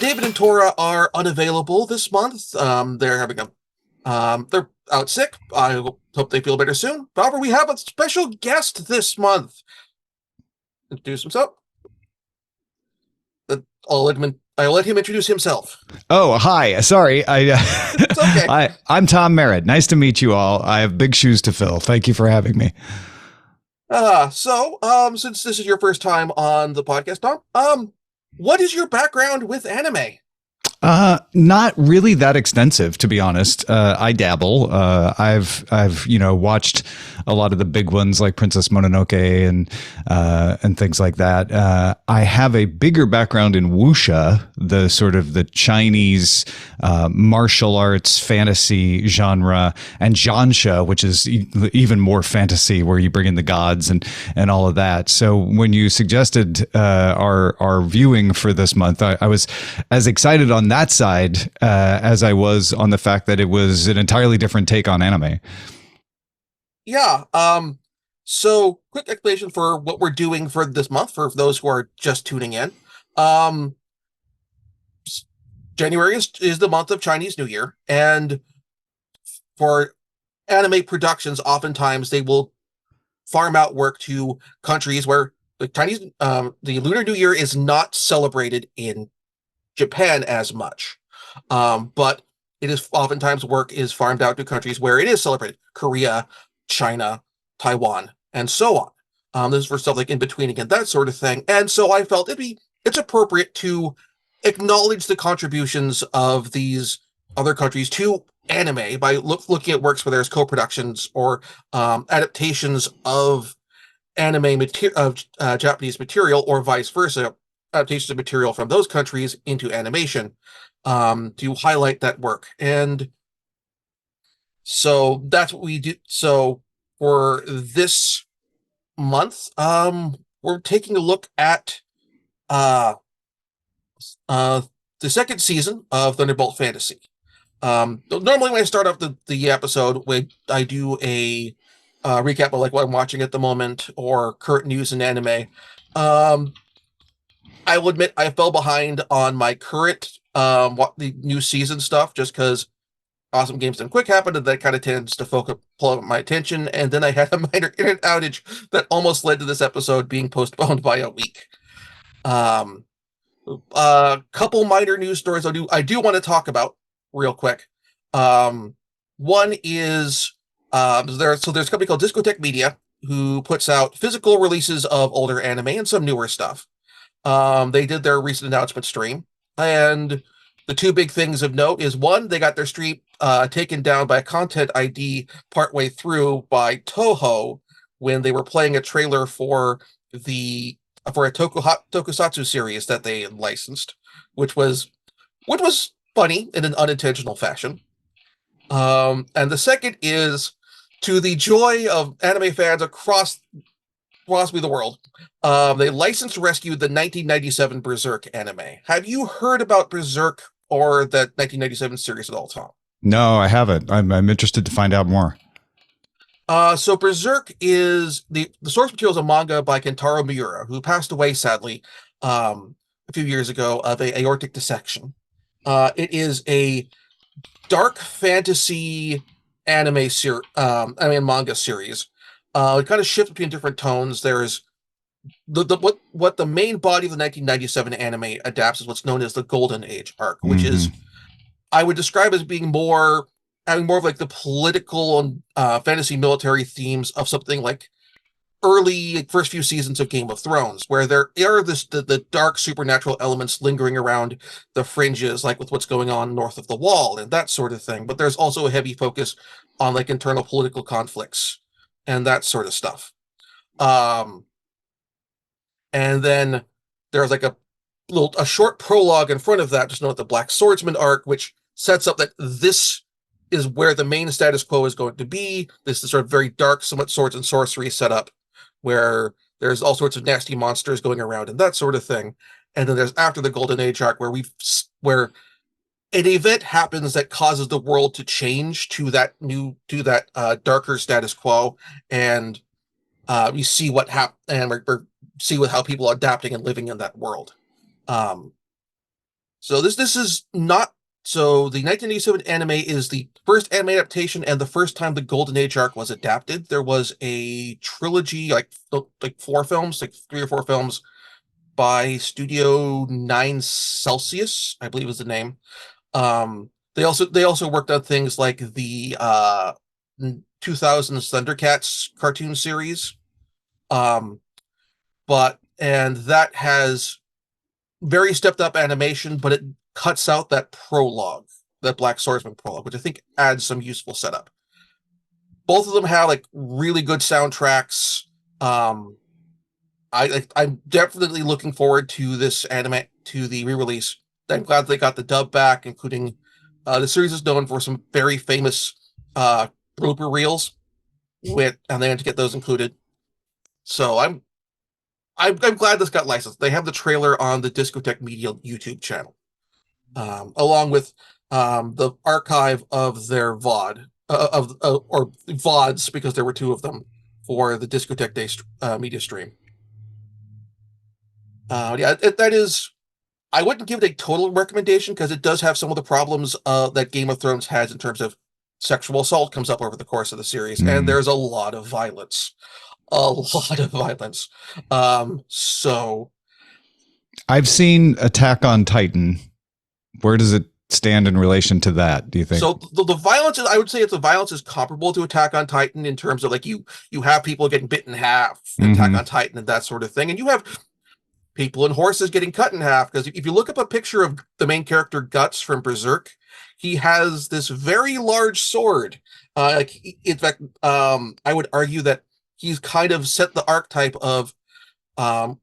David and Tora are unavailable this month. They're out sick. I hope they feel better soon. However, we have a special guest this month. Introduce himself. I'll let him introduce himself. Oh, hi. Sorry. It's okay. I'm Tom Merritt. Nice to meet you all. I have big shoes to fill. Thank you for having me. Since this is your first time on the podcast, Tom, what is your background with anime? Not really that extensive, to be honest. I dabble. I've watched a lot of the big ones like Princess Mononoke and things like that. I have a bigger background in wuxia, the sort of the Chinese martial arts fantasy genre, and jianxia, which is even more fantasy, where you bring in the gods and all of that. So when you suggested our viewing for this month, I was as excited on that side as I was on the fact that it was an entirely different take on anime. Yeah. So quick explanation for what we're doing for this month for those who are just tuning in. January is the month of Chinese New Year, and for anime productions, oftentimes they will farm out work to countries where the Lunar New Year is not celebrated in Japan as much, but it is oftentimes work is farmed out to countries where it is celebrated: Korea, China, Taiwan, and so on. This is for stuff like In Between Again, that sort of thing. And so I felt it's appropriate to acknowledge the contributions of these other countries to anime by looking at works where there's co-productions or adaptations of Japanese material, or vice versa, adaptations of material from those countries into animation, to highlight that work. And so that's what we do. So for this month, we're taking a look at the second season of Thunderbolt Fantasy. Normally when I start off the episode, I do a recap of like what I'm watching at the moment or current news in anime. I will admit I fell behind on my current the new season stuff, just because Awesome Games Done Quick happened, and that kind of tends to pull up my attention. And then I had a minor internet outage that almost led to this episode being postponed by a week. Couple minor news stories I do want to talk about real quick. One is there's a company called Discotheque Media who puts out physical releases of older anime and some newer stuff. They did their recent announcement stream, and the two big things of note is, one, they got their stream taken down by a content ID partway through by Toho when they were playing a trailer for a tokusatsu series that they licensed, which was funny in an unintentional fashion. And the second is, to the joy of anime fans across the world, they licensed rescued the 1997 Berserk anime. Have you heard about Berserk or that 1997 series at all, Tom? No, I haven't. I'm interested to find out more. So Berserk is the source material is a manga by Kentaro Miura, who passed away sadly a few years ago of a aortic dissection. It is a dark fantasy manga series. It kind of shifts between different tones. There's what the main body of the 1997 anime adapts is what's known as the Golden Age arc, which is, I would describe as being having more of like the political and fantasy military themes of something like early first few seasons of Game of Thrones, where there are the dark supernatural elements lingering around the fringes, like with what's going on north of the Wall and that sort of thing. But there's also a heavy focus on like internal political conflicts and that sort of stuff. And then there's like a short prologue in front of that, just note the Black Swordsman arc, which sets up that this is where the main status quo is going to be. This is sort of very dark, somewhat swords and sorcery setup, where there's all sorts of nasty monsters going around and that sort of thing. And then there's after the Golden Age arc, where an event happens that causes the world to change to that darker status quo, and we see what happened, and we're see with how people are adapting and living in that world. Um, so this is not so the 1987 anime is the first anime adaptation and the first time the Golden Age arc was adapted. There was a trilogy, like four films, like three or four films by Studio Nine Celsius, I believe is the name. They also worked on things like the 2000s Thundercats cartoon series. Um, but and that has very stepped up animation, but it cuts out that prologue, that Black Swordsman prologue, which I think adds some useful setup. Both of them have like really good soundtracks. Um, I'm definitely looking forward to this anime to the re-release. I'm glad they got the dub back, including the series is known for some very famous blooper reels, and they had to get those included. So I'm glad this got licensed. They have the trailer on the Discotech Media YouTube channel, along with the archive of their VOD or VODs because there were two of them for the Discotech Day media stream. Yeah, that is. I wouldn't give it a total recommendation because it does have some of the problems that Game of Thrones has in terms of sexual assault comes up over the course of the series, and Mm. there's a lot of violence, a lot of violence. So I've seen Attack on Titan. Where does it stand in relation to that, do you think? So the violence is, I would say, it's the violence is comparable to Attack on Titan in terms of like you have people getting bit in half in Attack Mm-hmm. on Titan and that sort of thing, and you have people and horses getting cut in half because if you look up a picture of the main character Guts from Berserk, he has this very large sword. In fact, I would argue that he's kind of set the archetype um,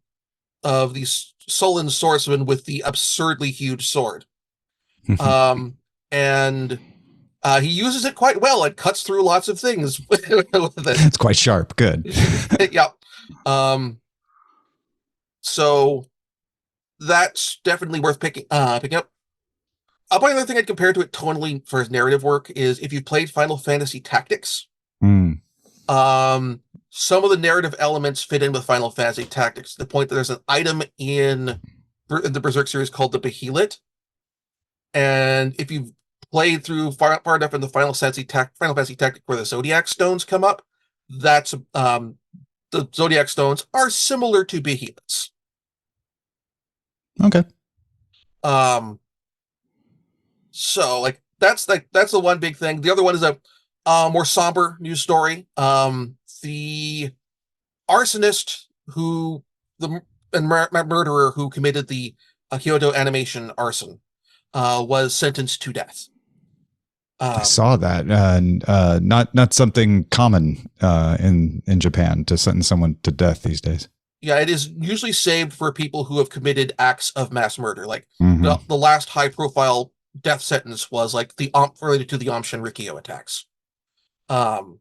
of these sullen swordsmen with the absurdly huge sword. Um, and he uses it quite well. It cuts through lots of things with it. It's quite sharp. Good. Yeah. Um, so that's definitely worth picking up. Probably another thing I'd compare to it tonally for his narrative work is if you played Final Fantasy Tactics. Mm. Some of the narrative elements fit in with Final Fantasy Tactics to the point that there's an item in the Berserk series called the Behelit, and if you've played through far enough in the Final Fantasy Tactic where the Zodiac Stones come up, that's the Zodiac Stones are similar to Behemoths. Okay. Um, so that's the one big thing. The other one is a more somber news story. The arsonist who the and murderer who committed the Kyoto Animation arson was sentenced to death. I Um, saw that. Not something common in Japan to sentence someone to death these days. yeah, it is usually saved for people who have committed acts of mass murder. Like Mm-hmm. the last high profile death sentence was like the related to the Aum Shinrikyo attacks. Um,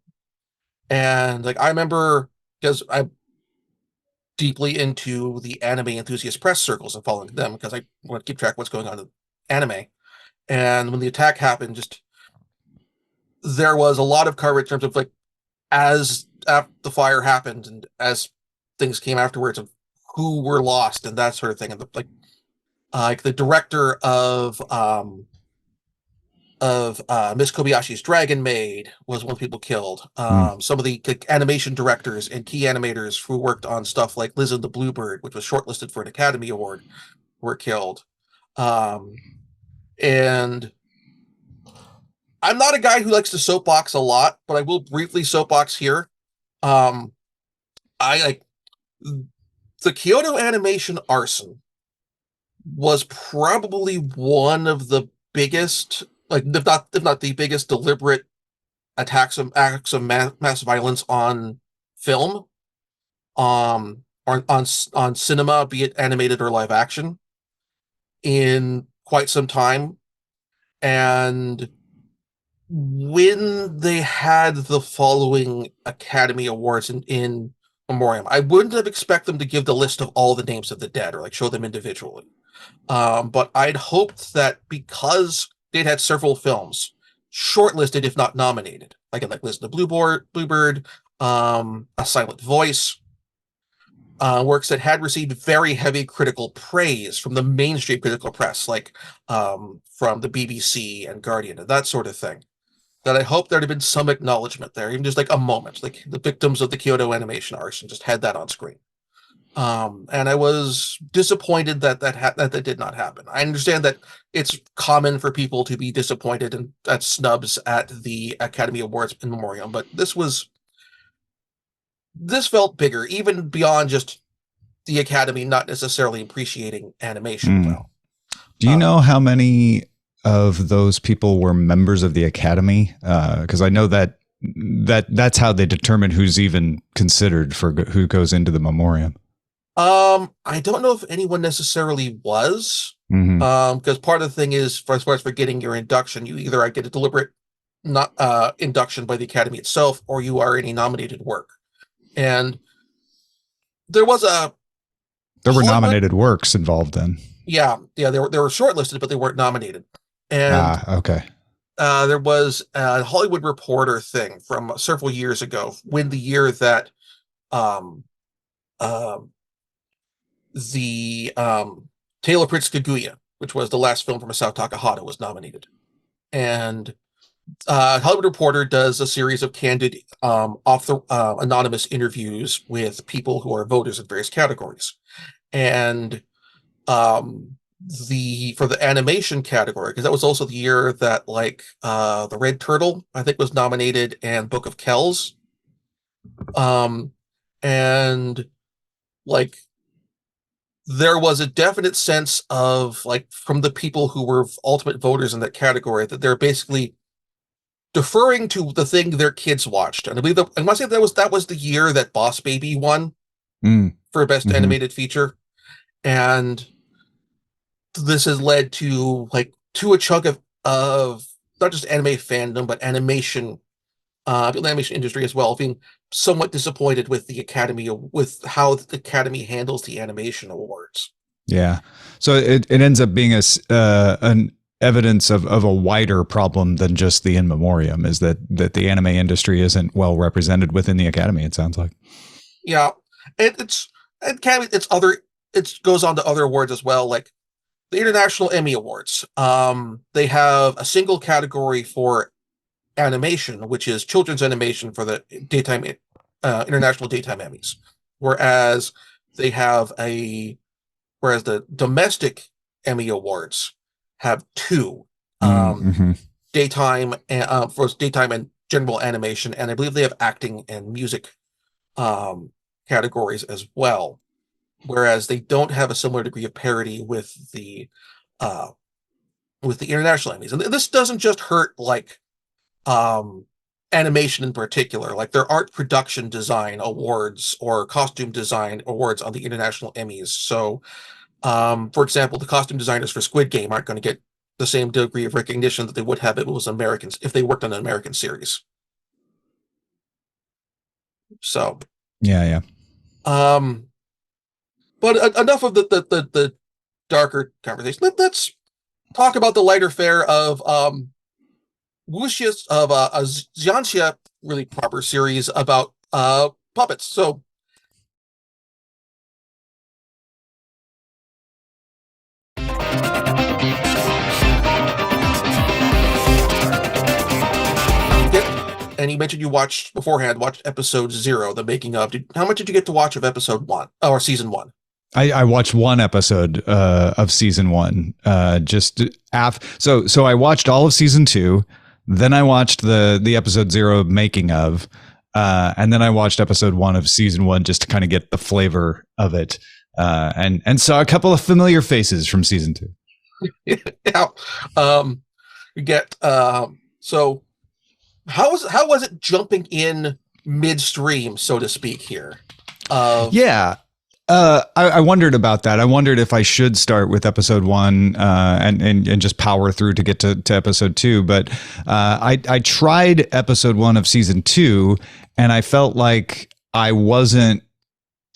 and like I remember because I'm deeply into the anime enthusiast press circles and following them because I want to keep track of what's going on in anime. And when the attack happened, just there was a lot of coverage in terms of like as the fire happened and as things came afterwards of who were lost and that sort of thing. And like the director of Miss Kobayashi's Dragon Maid was one of the people killed. Mm. Some of the animation directors and key animators who worked on stuff like Liz and the Bluebird, which was shortlisted for an Academy Award, were killed. Um, and I'm not a guy who likes to soapbox a lot, but I will briefly soapbox here. Um, I like the Kyoto Animation arson was probably one of the biggest, like if not the biggest, deliberate acts of mass violence on film, or on cinema, be it animated or live action, in quite some time. And when they had the following Academy Awards in memoriam, I wouldn't have expected them to give the list of all the names of the dead or like show them individually. But I'd hoped that because they'd had several films shortlisted, if not nominated, like Liz and the Bluebird, A Silent Voice, works that had received very heavy critical praise from the mainstream critical press, like from the BBC and Guardian and that sort of thing. That I hope there'd have been some acknowledgement there, even just like a moment, like the victims of the Kyoto animation arson just had that on screen. And I was disappointed that did not happen. I understand that it's common for people to be disappointed and at snubs at the Academy Awards in memoriam, but this felt bigger, even beyond just the Academy not necessarily appreciating animation well. Do you know how many of those people were members of the Academy? Because I know that's how they determine who's even considered for who goes into the memoriam. I don't know if anyone necessarily was, because part of the thing is, as far as for getting your induction, you either get a deliberate not induction by the Academy itself, or you are any nominated work. And there was there were nominated works involved then. Yeah, they were shortlisted, but they weren't nominated. And okay. There was a Hollywood Reporter thing from several years ago, when the year that the Tale of Prince Kaguya, which was the last film from Masao Takahata, was nominated. And Hollywood Reporter does a series of candid, anonymous interviews with people who are voters in various categories. And for the animation category, because that was also the year that the Red Turtle, I think, was nominated, and Book of Kells. And there was a definite sense of, from the people who were ultimate voters in that category, that they're basically deferring to the thing their kids watched. And I believe I must say that was the year that Boss Baby won for Best Animated Feature. And this has led to a chunk of not just anime fandom, but animation industry as well, being somewhat disappointed with the Academy, with how the Academy handles the animation awards. Yeah, so it ends up being an evidence of a wider problem than just the in memoriam, is that the anime industry isn't well represented within the Academy, it sounds like. Yeah, it goes on to other awards as well, like the International Emmy Awards. They have a single category for animation, which is children's animation, for the daytime International Daytime Emmys, whereas the domestic Emmy Awards have two, daytime for daytime and general animation, and I believe they have acting and music categories as well, whereas they don't have a similar degree of parity with the international Emmys. And this doesn't just hurt animation in particular. Like, there aren't production design awards or costume design awards on the international Emmys. So, for example, the costume designers for Squid Game aren't going to get the same degree of recognition that they would have if they worked on an American series. So, yeah. But enough of the darker conversation. Let's talk about the lighter fare of Wuxia's of a Xianxia really proper series about puppets. So and you mentioned you watched episode 0, the making of. How much did you get to watch of episode 1 or season 1? I watched one episode of season 1. So I watched all of season 2. Then I watched the episode 0 making of, and then I watched episode 1 of season 1 just to kind of get the flavor of it, and saw a couple of familiar faces from season 2. Yeah. You get so how was it jumping in midstream, so to speak, here? Yeah. I wondered about that. I wondered if I should start with episode 1 and just power through to get to episode 2. But I tried episode 1 of season 2, and I felt like I wasn't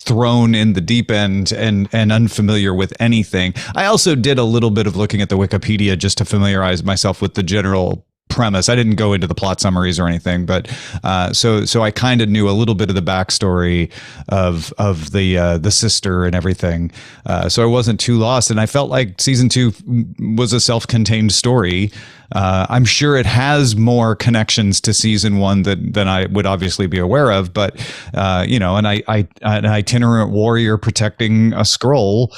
thrown in the deep end and unfamiliar with anything. I also did a little bit of looking at the Wikipedia just to familiarize myself with the general premise. I didn't go into the plot summaries or anything, but so I kind of knew a little bit of the backstory of the sister and everything. So I wasn't too lost, and I felt like season 2 was a self-contained story. I'm sure it has more connections to season 1 than I would obviously be aware of, but an itinerant warrior protecting a scroll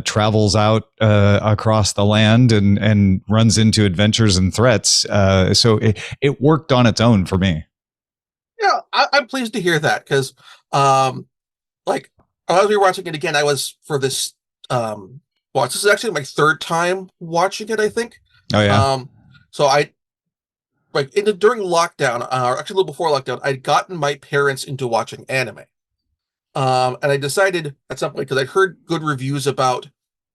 travels out across the land and runs into adventures and threats. So it worked on its own for me. Yeah, I'm pleased to hear that because, um, like, as we were watching it again, I was for this watch. This is actually my third time watching it, I think. Oh yeah. Um, so I like during lockdown, or actually a little before lockdown, I'd gotten my parents into watching anime. And I decided at some point because I'd heard good reviews about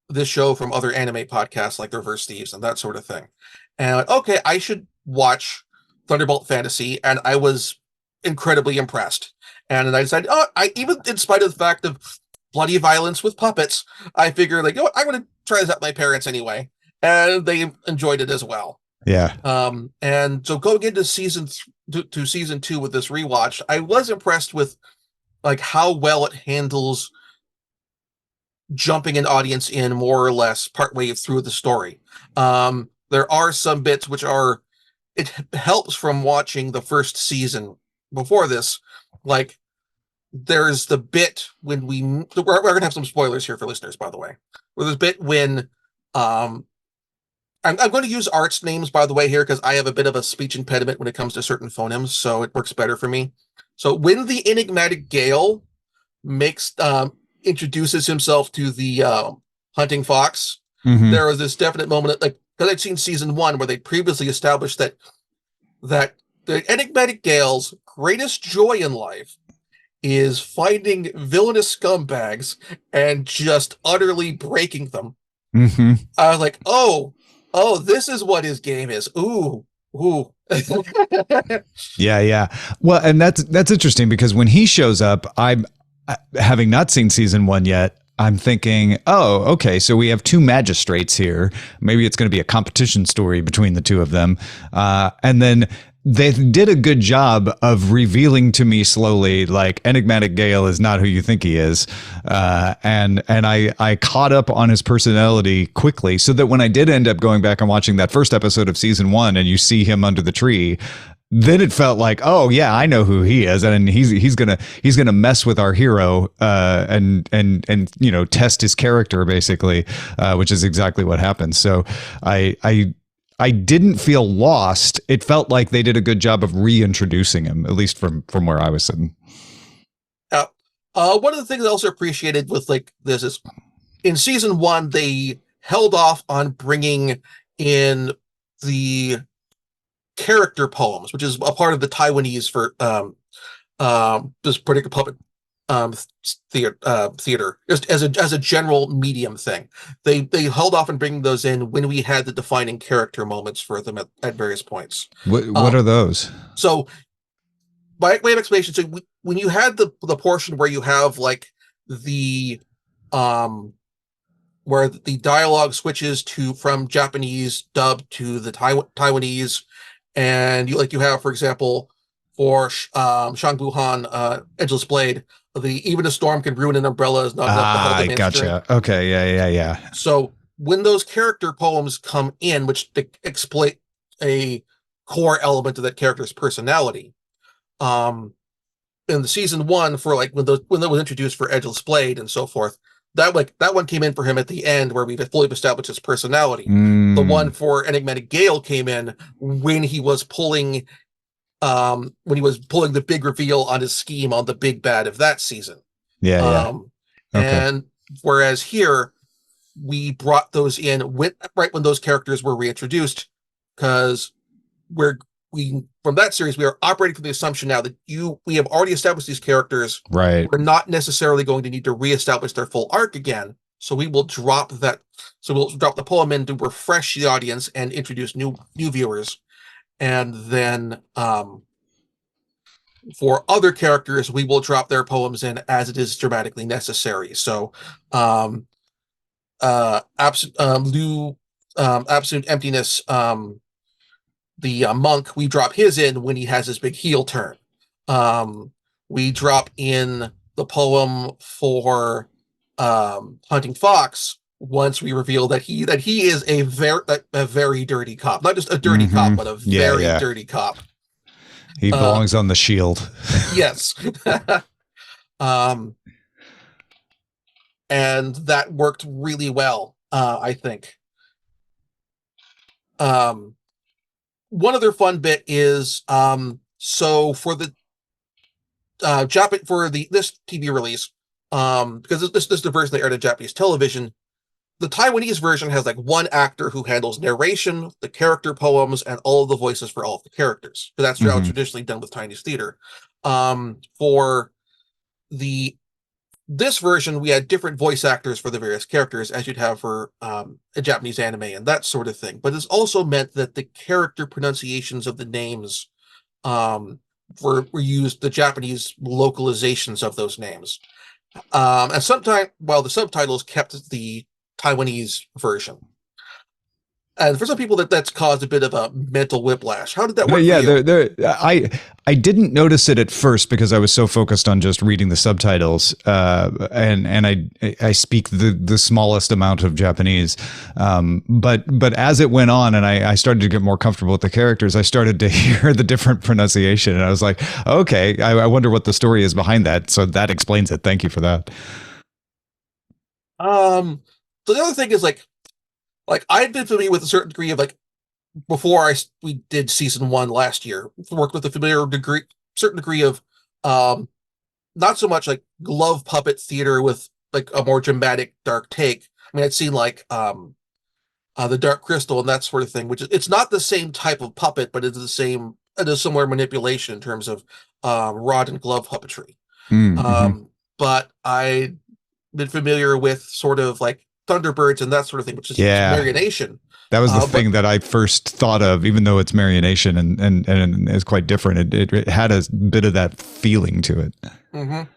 this show from other anime podcasts like Reverse Thieves and that sort of thing. And I went, okay, I should watch Thunderbolt Fantasy, and I was incredibly impressed. And then I decided, oh, I even in spite of the fact of bloody violence with puppets, I figured like, you know what, I'm going to try this out with my parents anyway, and they enjoyed it as well. Yeah. And so going into to season 2 with this rewatch, I was impressed with like how well it handles jumping an audience in more or less partway through the story. There are some bits which are it helps from watching the first season before this. Like there's the bit when we're gonna have some spoilers here for listeners, by the way. Where there's a bit when I'm going to use arts names, by the way, here because I have a bit of a speech impediment when it comes to certain phonemes, so it works better for me. So when the enigmatic Gale makes introduces himself to the hunting fox, Mm-hmm. there was this definite moment, like because I'd seen season 1 where they previously established that the enigmatic Gale's greatest joy in life is finding villainous scumbags and just utterly breaking them. Mm-hmm. I was like, oh, this is what his game is. Ooh. Yeah. Well, and that's interesting because when he shows up, I'm having not seen season 1 yet. I'm thinking, oh, okay, so we have 2 magistrates here. Maybe it's going to be a competition story between the 2 of them. And then they did a good job of revealing to me slowly, like, Enigmatic Gale is not who you think he is. And I caught up on his personality quickly so that when I did end up going back and watching that first episode of season 1 and you see him under the tree, then it felt like, oh yeah, I know who he is, and he's gonna mess with our hero, and test his character basically, which is exactly what happened. So I didn't feel lost. It felt like they did a good job of reintroducing him, at least from where I was sitting. One of the things I also appreciated with like this is in season 1 they held off on bringing in the character poems, which is a part of the Taiwanese for this particular puppet theater, just as a general medium thing. They held off on bringing those in when we had the defining character moments for them at various points. What are those? So by way of explanation, so when you had the portion where you have like the where the dialogue switches to from Japanese dub to the Taiwanese, and you have, for example, for Shang Buhan, Edgeless Blade, the even a storm can ruin an umbrella is not enough to hold I them in. gotcha. Okay, yeah. So when those character poems come in, which exploit a core element of that character's personality, in the season 1 for like when that was introduced for Edgeless Blade and so forth, that one came in for him at the end where we've fully established his personality. The one for Enigmatic Gale came in when he was pulling the big reveal on his scheme on the big bad of that season. Yeah. Okay. And whereas here we brought those in right when those characters were reintroduced, because we from that series we are operating from the assumption now that we have already established these characters. Right. We're not necessarily going to need to reestablish their full arc again. So we will drop that. So we'll drop the poem in to refresh the audience and introduce new viewers. And then for other characters, we will drop their poems in as it is dramatically necessary. So Absolute Emptiness the monk, we drop his in when he has his big heel turn. Um, we drop in the poem for Hunting Fox once we reveal that he is a very dirty cop, not just a dirty cop, but a Yeah, very yeah. dirty cop. He Uh, belongs on the shield. yes, um, and that worked really well, I think. Um, One other fun bit is so for the for the this TV release, because this is the version they aired on Japanese television. The Taiwanese version has like one actor who handles narration, the character poems, and all of the voices for all of the characters. Because that's how it's Hmm. traditionally done with Chinese theater. For the this version, we had different voice actors for the various characters, as you'd have for a Japanese anime and that sort of thing. But this also meant that the character pronunciations of the names um, were used, the Japanese localizations of those names. And sometimes, while the subtitles kept the Taiwanese version. And for some people, that's caused a bit of a mental whiplash. How did that work for Yeah, you? I didn't notice it at first because I was so focused on just reading the subtitles, and I speak the smallest amount of Japanese, but as it went on and I started to get more comfortable with the characters, I started to hear the different pronunciation, and I was like, okay, I wonder what the story is behind that. So that explains it. Thank you for that. So the other thing is like I'd been familiar with a certain degree of like before we did season one last year, worked with a familiar degree, certain degree of um not so much like glove puppet theater with like a more dramatic dark take. I mean, I'd seen like the Dark Crystal and that sort of thing, which is it's not the same type of puppet, but it's the same. It is similar manipulation in terms of rod and glove puppetry. Mm-hmm. But I've been familiar with sort of like Thunderbirds and that sort of thing, which is Yeah. marionation. That was the But thing that I first thought of, even though it's marionation and is quite different. It had a bit of that feeling to it. mhm.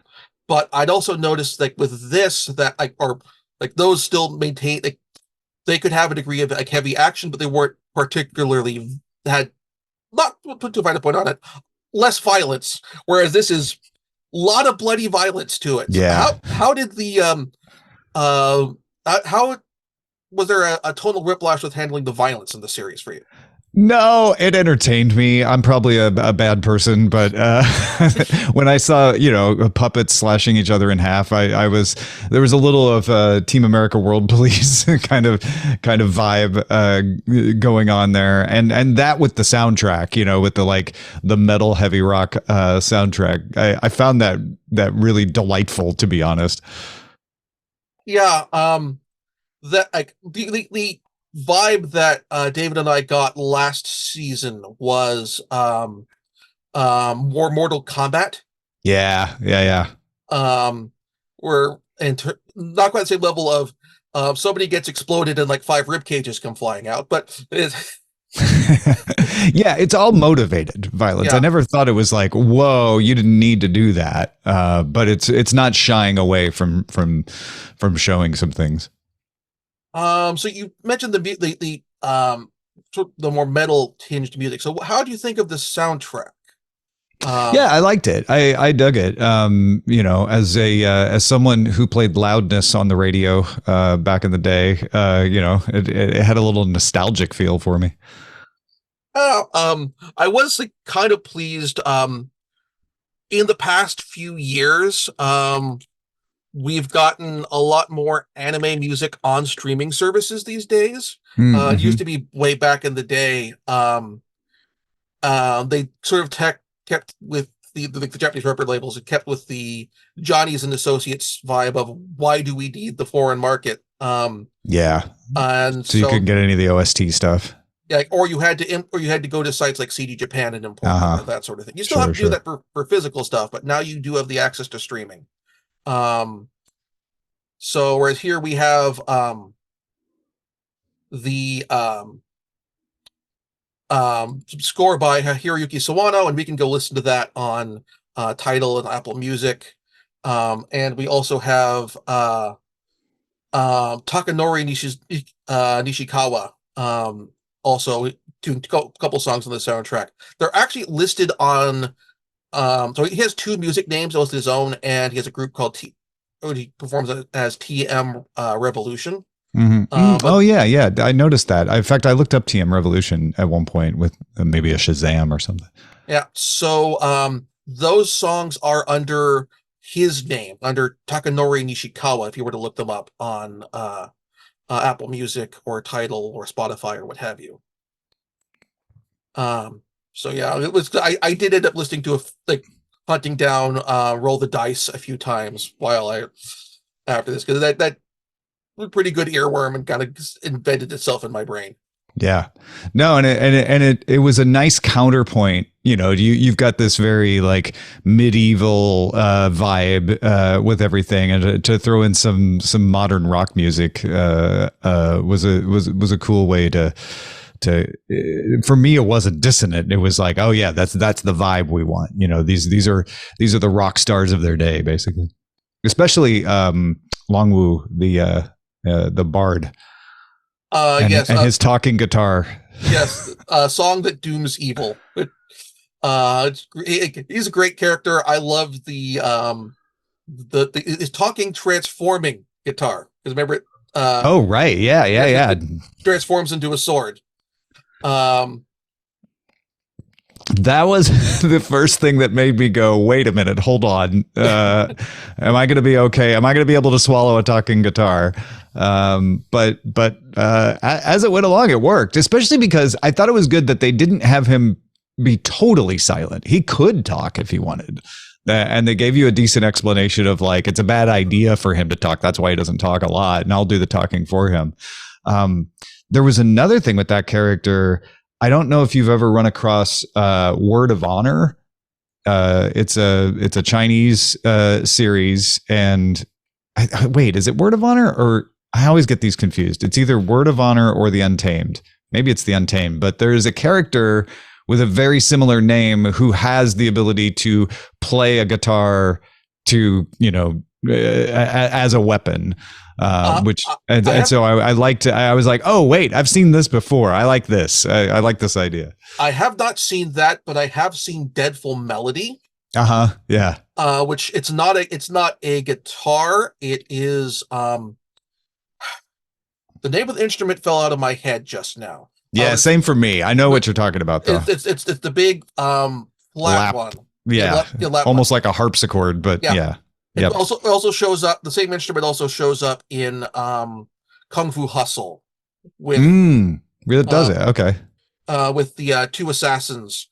But I'd also noticed like with this that like or like those still maintain like they could have a degree of like heavy action, but they weren't particularly had not put too fine a point on it, less violence. Whereas this is a lot of bloody violence to it. So Yeah. how did the uh how was there a tonal whiplash with handling the violence in the series for you? No, it entertained me. I'm probably a bad person, but when I saw puppets slashing each other in half, I was there was a little of Team America World Police kind of vibe going on there, and that with the soundtrack, with the metal heavy rock soundtrack, I found that really delightful, to be honest. Yeah, that like the vibe that David and I got last season was more Mortal Kombat. Yeah, yeah, yeah. Um, where and not quite the same level of somebody gets exploded and like five rib cages come flying out, but Yeah, it's all motivated violence. I yeah. never thought it was like, whoa, you didn't need to do that. But it's not shying away from showing some things. So you mentioned the more metal tinged music. So how do you think of the soundtrack? Yeah, Um, I liked it. I dug it. As someone who played loudness on the radio back in the day, it had a little nostalgic feel for me. I was like, kind of pleased. In the past few years, we've gotten a lot more anime music on streaming services these days. It Mm-hmm. used to be way back in the day. They sort of kept with the Japanese record labels. It kept with the Johnny's and Associates vibe of why do we need the foreign market? Yeah, And so you so couldn't get any of the OST stuff. like, or you had to go to sites like CD Japan and import them Uh and huh. that sort of thing. You still have Sure, to do sure. that for physical stuff, but now you do have the access to streaming. Um, so whereas here we have the score by Hiroyuki Sawano, and we can go listen to that on Tidal and Apple Music. And we also have Takanori Nishikawa also couple songs on the soundtrack. They're actually listed on. So he has two music names, both his own, and he has a group called T. He performs as TM Revolution. Oh But yeah, yeah. I noticed that. In fact, I looked up TM Revolution at one point with maybe a Shazam or something. yeah, so those songs are under his name, under Takanori Nishikawa. If you were to look them up on Apple Music or Tidal or Spotify or what have you. Um, so yeah, it was. I did end up listening to like hunting down Roll the Dice a few times while I after this because that was a pretty good earworm and kind of invented itself in my brain. Yeah, no, and it was a nice counterpoint. You know, you've got this very like medieval vibe with everything, and to throw in some modern rock music was a cool way to for me it wasn't dissonant. It was like, oh yeah, that's the vibe we want. You know, these are the rock stars of their day, basically. Especially Longwu, the bard, Yes, and his talking guitar. yes, a song that dooms evil. He's a great character. I love the his talking transforming guitar because remember it. Oh right, yeah, yeah, yeah. It transforms into a sword. Um, That was the first thing that made me go, wait a minute, hold on. Am I going to be okay? Am I going to be able to swallow a talking guitar? But as it went along, it worked, especially because I thought it was good that they didn't have him be totally silent. He could talk if he wanted. And they gave you a decent explanation of like, it's a bad idea for him to talk. That's why he doesn't talk a lot. And I'll do the talking for him. There was another thing with that character. I don't know if you've ever run across Word of Honor. It's a Chinese series, and wait, is it Word of Honor or I always get these confused. It's either Word of Honor or The Untamed. Maybe it's The Untamed, but there is a character with a very similar name who has the ability to play a guitar to, you know, as a weapon. So I liked. I was like, oh wait, I've seen this before. I like this. I like this idea. I have not seen that, but I have seen Deadful Melody. Yeah. Which it's not a guitar. It is the name of the instrument fell out of my head just now. Yeah, same for me. I know what you're talking about though. It's the big flat Lap. one. Yeah. Almost like a harpsichord, but yeah. It also shows up. The same instrument also shows up in Kung Fu Hustle. With really does it? Okay. With the two assassins,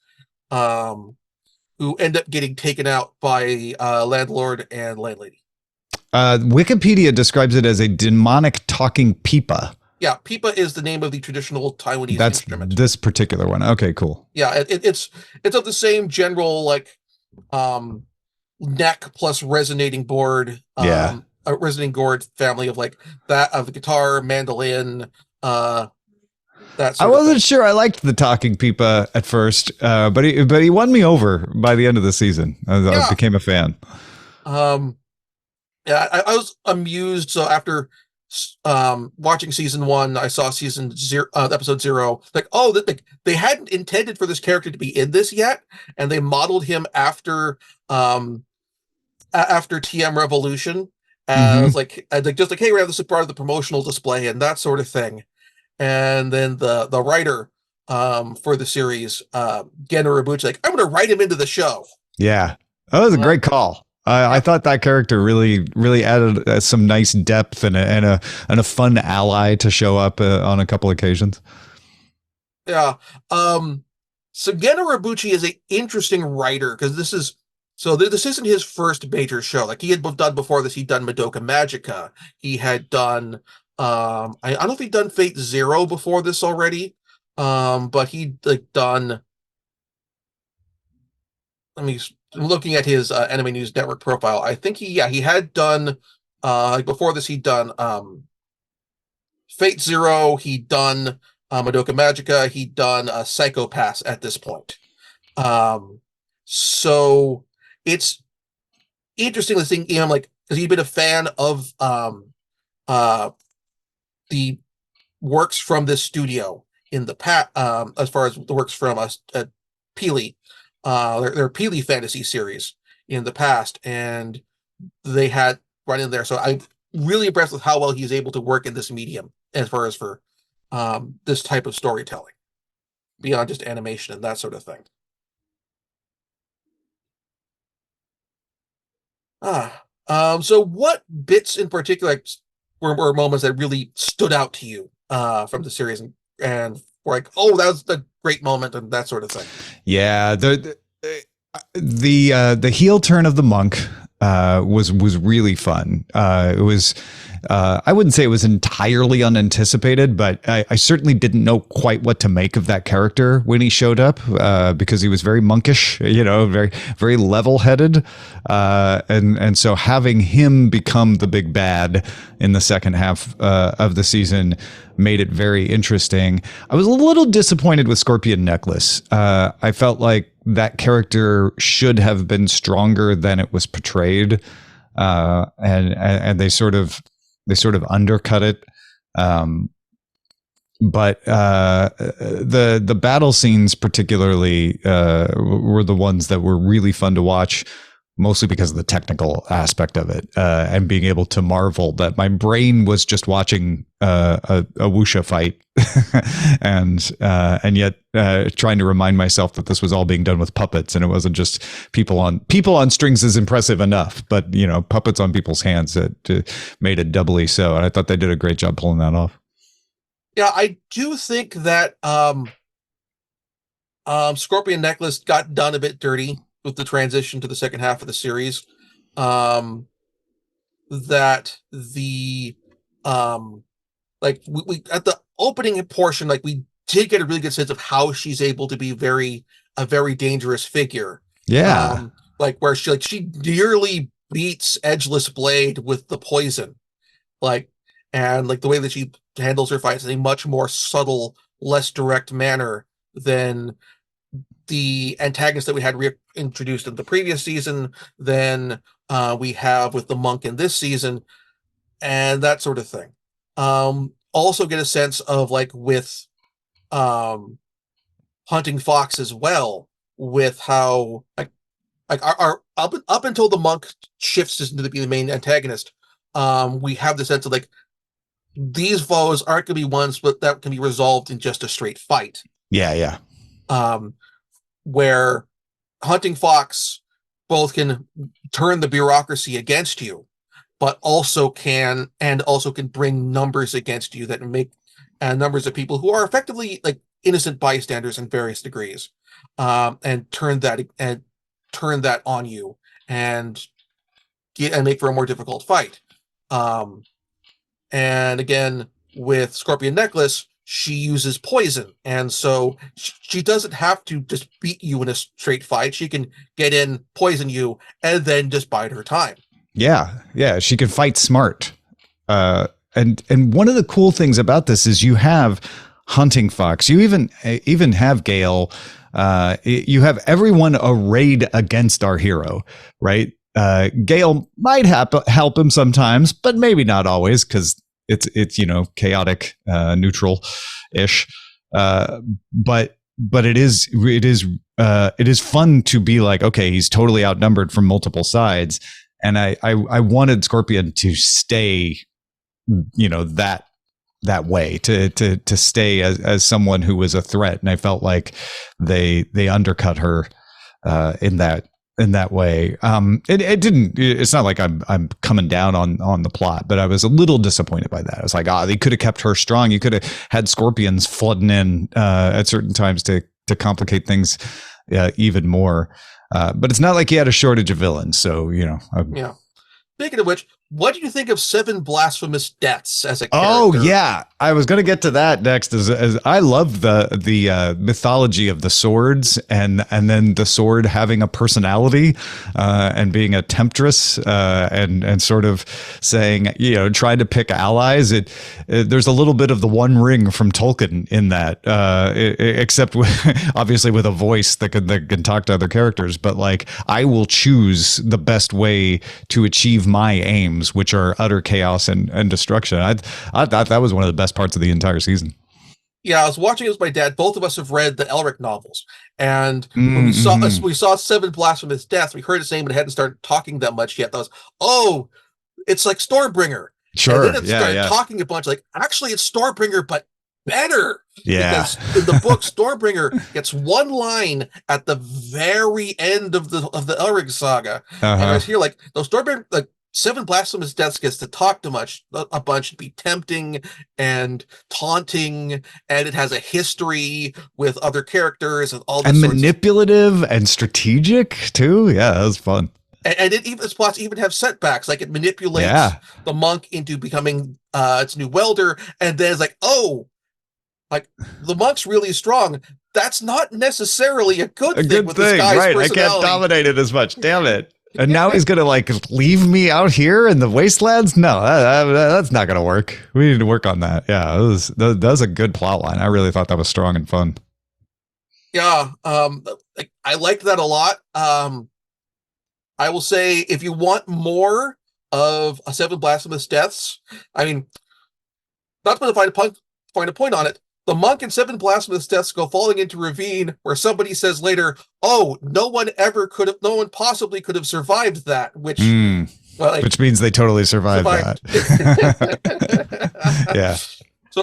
who end up getting taken out by landlord and landlady. Wikipedia describes it as a demonic talking pipa. Yeah, pipa is the name of the traditional Taiwanese instrument. This particular one. Okay, cool. Yeah, it's of the same general like neck plus resonating board. A resonating gourd family of like that of the guitar, mandolin, that I wasn't sure I liked the talking pipa at first, but he won me over by the end of the season. I became a fan. Yeah, I was amused. So after watching season 1, I saw season 0, episode 0. Like, oh, they hadn't intended for this character to be in this yet, and they modeled him after TM Revolution as like just like, hey, we have this as part of the promotional display and that sort of thing. And then the writer for the series, Gen Urobuchi, like, I'm going to write him into the show. Yeah, that was a great call. I thought that character really added some nice depth and a fun ally to show up on a couple occasions. Yeah. So Gen Urobuchi is an interesting writer because this isn't his first major show. Like he had done before this, he'd done Madoka Magica. He had done I don't know if he'd done Fate Zero before this already. But he'd like done. I'm looking at his Anime News Network profile. I think he had done before this he'd done Fate Zero, he'd done Madoka Magica, he'd done Psycho Pass at this point. So it's interesting to think him like because he'd been a fan of the works from this studio in the as far as the works from us at Peely, their Peely fantasy series in the past, and they had run in there. So I'm really impressed with how well he's able to work in this medium as far as for this type of storytelling beyond just animation and that sort of thing. So what bits in particular were moments that really stood out to you from the series and were like, oh, that was a great moment and that sort of thing? Yeah, the heel turn of the monk was really fun. It was I wouldn't say it was entirely unanticipated, but I certainly didn't know quite what to make of that character when he showed up because he was very monkish, very very level headed, and so having him become the big bad in the second half of the season made it very interesting. I was a little disappointed with Scorpion Necklace. I felt like that character should have been stronger than it was portrayed, and they sort of undercut it. But the battle scenes particularly were the ones that were really fun to watch, mostly because of the technical aspect of it, and being able to marvel that my brain was just watching a wuxia fight, and yet trying to remind myself that this was all being done with puppets, and it wasn't just people on strings is impressive enough, but puppets on people's hands that made it doubly so. And I thought they did a great job pulling that off. Yeah, I do think that Scorpion Necklace got done a bit dirty with the transition to the second half of the series. That the like we at the opening portion, like we did get a really good sense of how she's able to be a very dangerous figure. Yeah. Like where she nearly beats Edgeless Blade with the poison. Like and like the way that she handles her fights in a much more subtle, less direct manner than the antagonist that we had introduced in the previous season, than we have with the monk in this season, and that sort of thing. Also get a sense of like with Hunting Fox as well, with how like our up until the monk shifts into be the main antagonist, we have the sense of like these foes aren't going to be ones that can be resolved in just a straight fight. Yeah. Where Hunting Fox both can turn the bureaucracy against you, but also can bring numbers against you that make numbers of people who are effectively like innocent bystanders in various degrees, and turn that on you and make for a more difficult fight. And again, with Scorpion Necklace, she uses poison, and so she doesn't have to just beat you in a straight fight. She can get in, poison you, and then just bide her time. Yeah, she can fight smart. And one of the cool things about this is you have Hunting Fox. You even have Gale. You have everyone arrayed against our hero, right? Gale might help him sometimes, but maybe not always, because it's chaotic, neutral ish. But it is fun to be like, okay, he's totally outnumbered from multiple sides, and I wanted Scorpion to stay, that way, to stay as someone who was a threat, and I felt like they undercut her in that way. It's not like I'm coming down on the plot, but I was a little disappointed by that. I was like, they could have kept her strong. You could have had scorpions flooding in at certain times to complicate things even more. But it's not like he had a shortage of villains. So, yeah. Speaking of which, what do you think of Seven Blasphemous Deaths as a character? Oh yeah, I was going to get to that next. As I love the mythology of the swords, and then the sword having a personality, and being a temptress, and sort of saying, trying to pick allies. There's a little bit of the One Ring from Tolkien in that, except obviously with a voice that can talk to other characters. But like, I will choose the best way to achieve my aims, which are utter chaos and destruction. I thought that was one of the best parts of the entire season. Yeah, I was watching it with my dad. Both of us have read the Elric novels, and when Mm-hmm. we saw Seven Blasphemous Deaths, we heard his name, but hadn't started talking that much yet. That was, oh, it's like Stormbringer, and then Sure. it Yeah. started Yeah. talking a bunch. Like, actually, it's Stormbringer, but better, Yeah. because in the book, Stormbringer gets one line at the very end of the Elric saga, and I Uh-huh. was here like those Stormbringer, like Seven Blasphemous Deaths gets to talk too much a bunch, be tempting and taunting, and it has a history with other characters and all this And sorts of. manipulative and strategic too. Yeah, that was fun. And it even its plots even have setbacks, like it manipulates Yeah. the monk into becoming its new welder, and then it's like, oh, like the monk's really strong. That's not necessarily a good A thing good with this thing, guy's right? I can't personality. dominate it as much. Damn it. And now he's gonna like leave me out here in the wastelands? No, that's not gonna work. We need to work on that. Yeah, that was a good plot line. I really thought that was strong and fun. Yeah, I liked that a lot. I will say if you want more of a Seven Blasphemous Deaths, I mean, not to find a point on it. The monk and Seven Blasphemous Deaths go falling into a ravine where somebody says later, "Oh, no one possibly could have survived that." Which, Mm, well, like which means they totally survived survived. that. Yeah.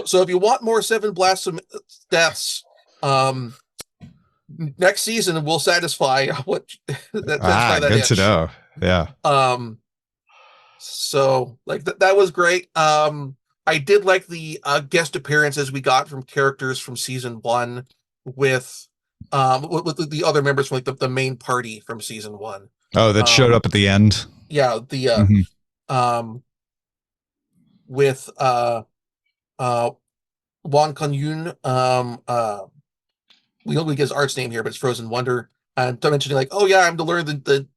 So if you want more Seven Blasphemous Deaths, um, next season will satisfy satisfy Ah, that good to itch. know. Yeah. Um, so like that was great. I did like the guest appearances we got from characters from season one with with the other members from like the main party from season one. Oh, that showed Um, up at the end. yeah, the Hmm. um with uh Wan Kun Yun, we don't really get his art's name here, but it's Frozen Wonder. And mentioning like, oh yeah, I'm to learn the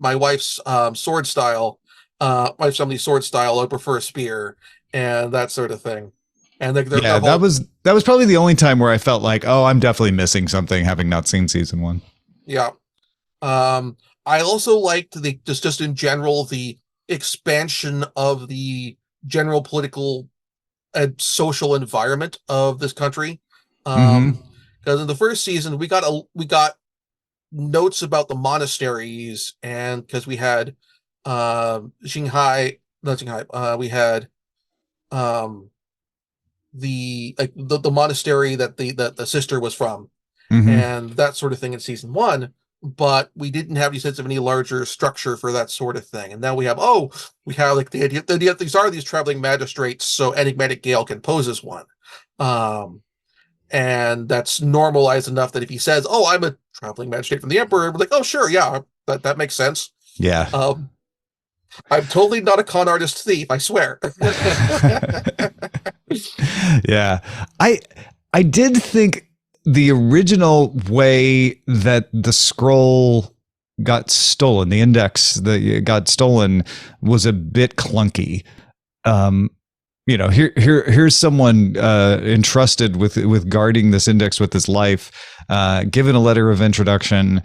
my wife's sword style, my family's sword style. I prefer a spear and that sort of thing. And like Yeah, their whole that was probably the only time where I felt like, oh, I'm definitely missing something having not seen season one. yeah. Um, I also liked the just in general the expansion of the general political and social environment of this country. Mm-hmm. Because in the first season we got notes about the monasteries, and because we had Xinghai, not Xinghai, we had um the monastery that the sister was from, Mm-hmm. and that sort of thing in season one, but we didn't have any sense of any larger structure for that sort of thing. And now we have like the idea that these are these traveling magistrates, so enigmatic Gale can pose as one. Um and that's normalized enough that if he says, "Oh, I'm a traveling magistrate from the Emperor," we're like, "Oh, sure, yeah, that makes sense." Yeah. Um, I'm totally not a con artist thief, I swear. Yeah. I I did think the original way that the scroll got stolen, the index that got stolen was a bit clunky. Um, here's someone entrusted with guarding this index with his life, given a letter of introduction,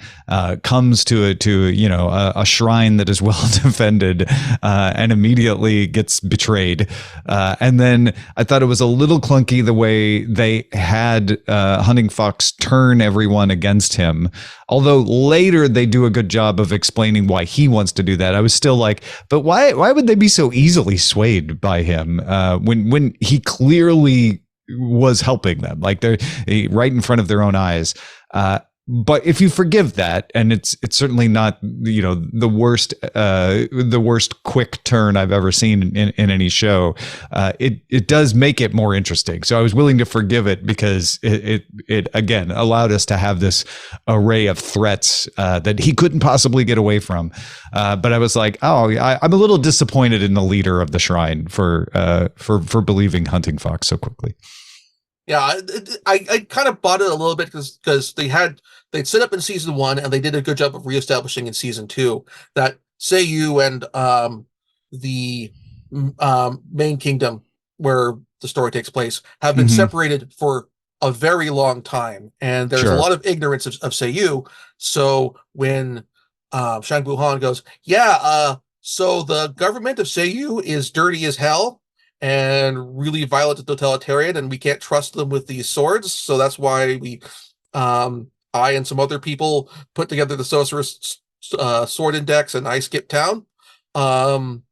comes to a shrine that is well defended, and immediately gets betrayed. And then I thought it was a little clunky the way they had Hunting Fox turn everyone against him. Although later they do a good job of explaining why he wants to do that. I was still like, but why would they be so easily swayed by him when he clearly was helping them, like they're right in front of their own eyes. But if you forgive that, and it's certainly not the worst quick turn I've ever seen in any show, it does make it more interesting. So I was willing to forgive it because it again allowed us to have this array of threats that he couldn't possibly get away from. But I was like, oh, I'm a little disappointed in the leader of the shrine for believing Hunting Fox so quickly. Yeah, I kind of bought it a little bit because they'd set up in season one, and they did a good job of reestablishing in season two that Seiyu and the main kingdom where the story takes place have been Mm-hmm. separated for a very long time, and there's a Sure. lot of ignorance of Seiyu. So when Shang Buhan goes, yeah, so the government of Seiyu is dirty as hell, and really violent and totalitarian, and we can't trust them with these swords. So that's why I and some other people put together the Sorcerer's Sword Index, and I skipped town. Um,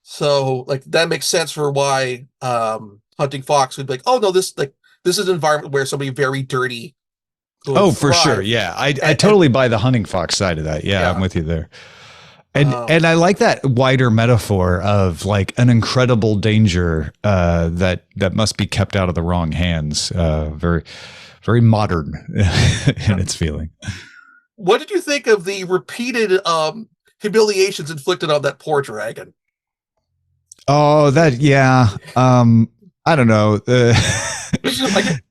so like that makes sense for why Hunting Fox would be like, oh no, this is an environment where somebody very dirty could Oh, for sure. thrive. Yeah. I And totally buy the hunting fox side of that. Yeah, I'm yeah, with you there. And um, I like that wider metaphor of like an incredible danger that must be kept out of the wrong hands. Very, very modern in yeah. its feeling. What did you think of the repeated humiliations inflicted on that poor dragon? Oh, that yeah. I don't know. Like,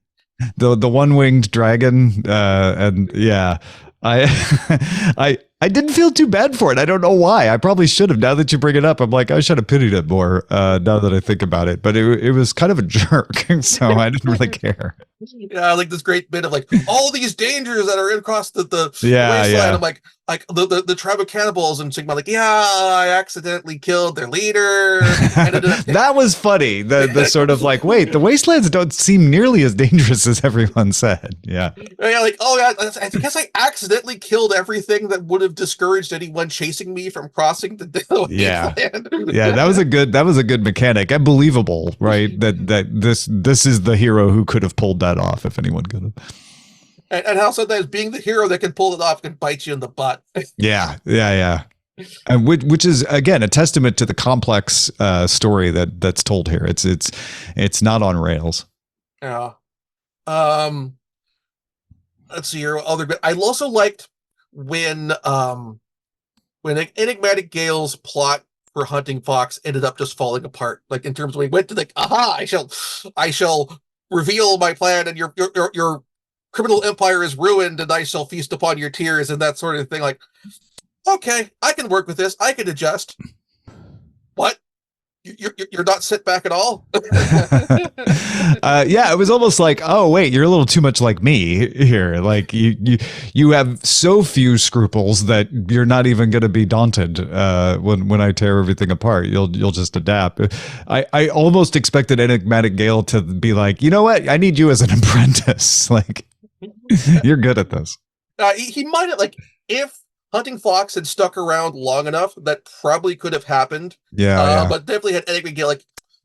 The one winged dragon, and yeah, I I didn't feel too bad for it. I don't know why. I probably should have. Now that you bring it up, I'm like I should have pitied it more. Now that I think about it, but it was kind of a jerk, so I didn't really care. yeah, like this great bit of like all these dangers that are across the Yeah, wasteland. I'm yeah. like the tribe of cannibals and Sigma, like, yeah, I accidentally killed their leader. And ended up That was funny. The sort of like, wait, the wastelands don't seem nearly as dangerous as everyone said. Yeah. yeah, like, oh yeah, I guess I accidentally killed everything that would have discouraged anyone chasing me from crossing the Yeah. wasteland. Yeah, that was a good mechanic and believable, right? That this is the hero who could have pulled that off if anyone could have. And how sometimes being the hero that can pull it off can bite you in the butt. Yeah, yeah, yeah. And which is again a testament to the complex story that's told here. It's not on rails. Yeah. Um, let's see here. Other bit. I also liked when Enigmatic Gale's plot for Hunting Fox ended up just falling apart. Like in terms of when he went to like, aha, I shall reveal my plan, and your criminal empire is ruined, and I shall feast upon your tears, and that sort of thing. Like, okay, I can work with this. I can adjust. What? You're not sit back at all. Yeah, it was almost like, oh wait, you're a little too much like me here. Like you have so few scruples that you're not even going to be daunted when I tear everything apart. You'll just adapt. I almost expected Enigmatic Gale to be like, you know what, I need you as an apprentice. Like you're good at this. He might have like if Hunting Fox had stuck around long enough, that probably could have happened. Yeah, yeah. But definitely had Enigma Gale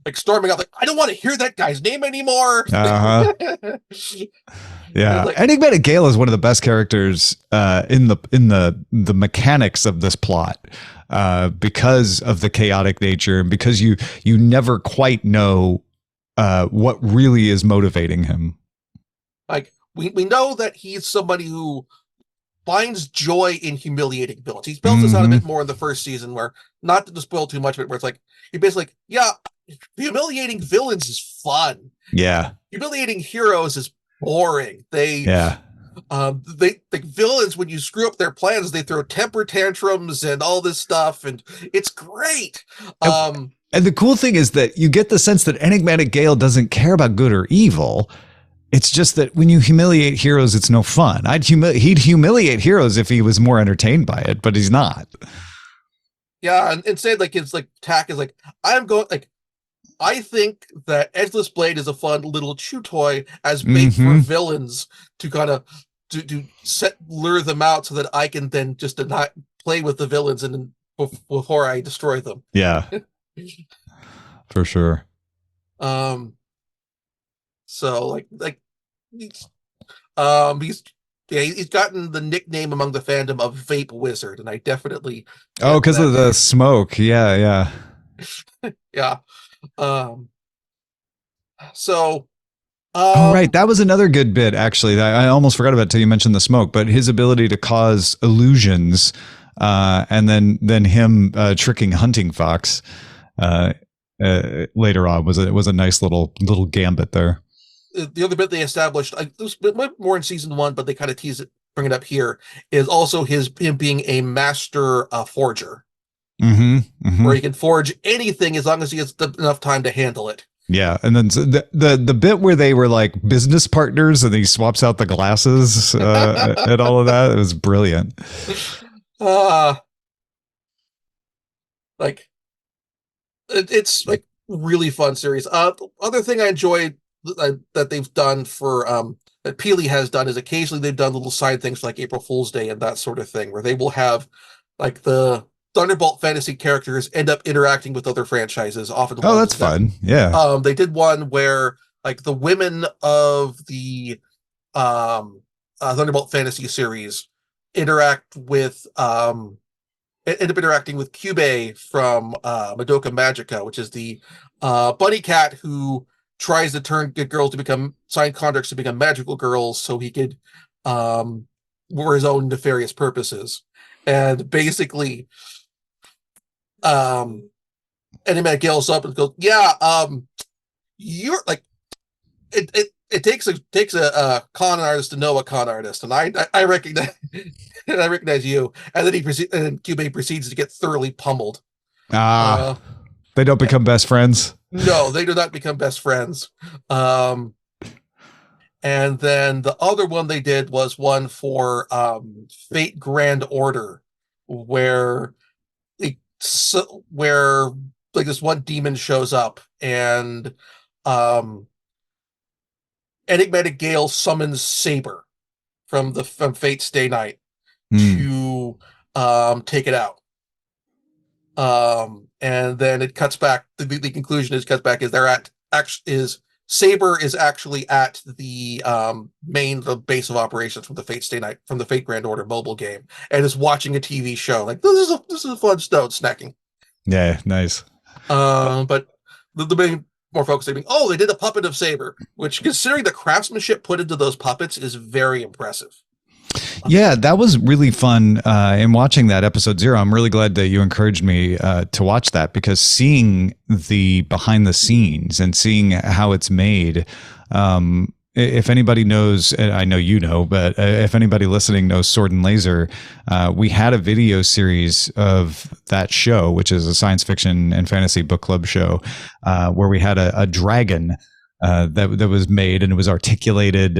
like storming up, like, I don't want to hear that guy's name anymore. Uh huh. Yeah, Like, Enigmatic Gale is one of the best characters in the mechanics of this plot, because of the chaotic nature and because you never quite know what really is motivating him. like we know that he's somebody who finds joy in humiliating villains. He spells this out a Mm-hmm. bit more in the first season, where not to spoil too much of it, where it's like he basically like, yeah, humiliating villains is fun. Yeah, Humiliating heroes is boring. yeah. They like villains, when you screw up their plans, they throw temper tantrums and all this stuff, and it's great. And, Um, and the cool thing is that you get the sense that Enigmatic Gale doesn't care about good or evil. It's just that when you humiliate heroes, it's no fun. He'd humiliate heroes if he was more entertained by it, but he's not. yeah, and instead, like his like tack is like, I'm going like, I think that Edgeless Blade is a fun little chew toy as bait for Mm-hmm. villains to kind of lure them out, so that I can then just not play with the villains and before I destroy them. Yeah, for sure. Um, so he's yeah, he's gotten the nickname among the fandom of Vape Wizard, and I definitely Oh, get because of that. the smoke. Yeah, yeah. Yeah. Um, so Oh, right. um That was another good bit, actually. I almost forgot about it till you mentioned the smoke, but his ability to cause illusions, and then him tricking Hunting Fox later on was a nice little gambit there. the other bit they established, this bit more in season one, but they kind of tease it, bring it up here, is also him being a master forger, Mm-hmm. Mm-hmm. where he can forge anything as long as he has enough time to handle it. Yeah, and then the bit where they were like business partners and he swaps out the glasses and all of that, it was brilliant. uh like it's like really fun series. The other thing I enjoyed that they've done for that Peely has done is occasionally they've done little side things like April Fool's Day and that sort of thing, where they will have like the Thunderbolt fantasy characters end up interacting with other franchises, often Oh, ones that's that fun. Yeah. they did one where like the women of the Thunderbolt fantasy series interact with end up interacting with Cube from Madoka Magica, which is the bunny cat who tries to get girls to become sign contracts to become magical girls so he could um, for his own nefarious purposes. And basically, um, Anime gills up and goes, "Yeah, you're like it takes a con artist to know a con artist, and I recognize I recognize you." And then and then Cube proceeds to get thoroughly pummeled. Ah, Uh, they don't become best friends. no, they do not become best friends. Um, and then the other one they did was one for Fate Grand Order, where where like this one demon shows up and um Enigmatic Gale summons Saber from Fate's Day Night Hmm. to take it out. And then it cuts back. The conclusion is cuts back is they're at actually is Saber is actually at the the base of operations from the Fate Stay Night from the Fate Grand Order mobile game and is watching a TV show. Like this is a fun stone snacking. Yeah, nice. But the main more focused being they did a puppet of Saber, which considering the craftsmanship put into those puppets is very impressive. Yeah, that was really fun. In watching that episode 0, I'm really glad that you encouraged me to watch that, because seeing the behind the scenes and seeing how it's made, if anybody knows, and I know you know, but if anybody listening knows Sword and Laser, we had a video series of that show, which is a science fiction and fantasy book club show, where we had a dragon that was made, and it was articulated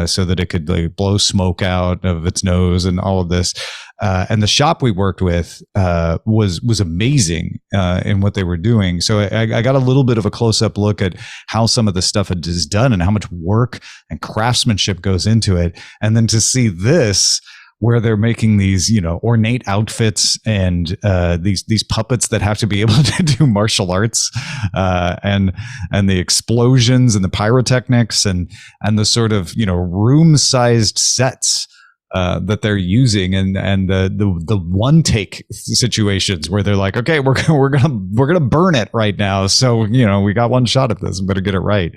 so that it could like blow smoke out of its nose and all of this. And the shop we worked with was amazing in what they were doing. So I got a little bit of a close up look at how some of the stuff is done and how much work and craftsmanship goes into it. And then to see this, where they're making these, ornate outfits and these puppets that have to be able to do martial arts, and the explosions and the pyrotechnics and the sort of room-sized sets that they're using, and the one take situations where they're like, okay, we're gonna burn it right now, so we got one shot at this, better get it right.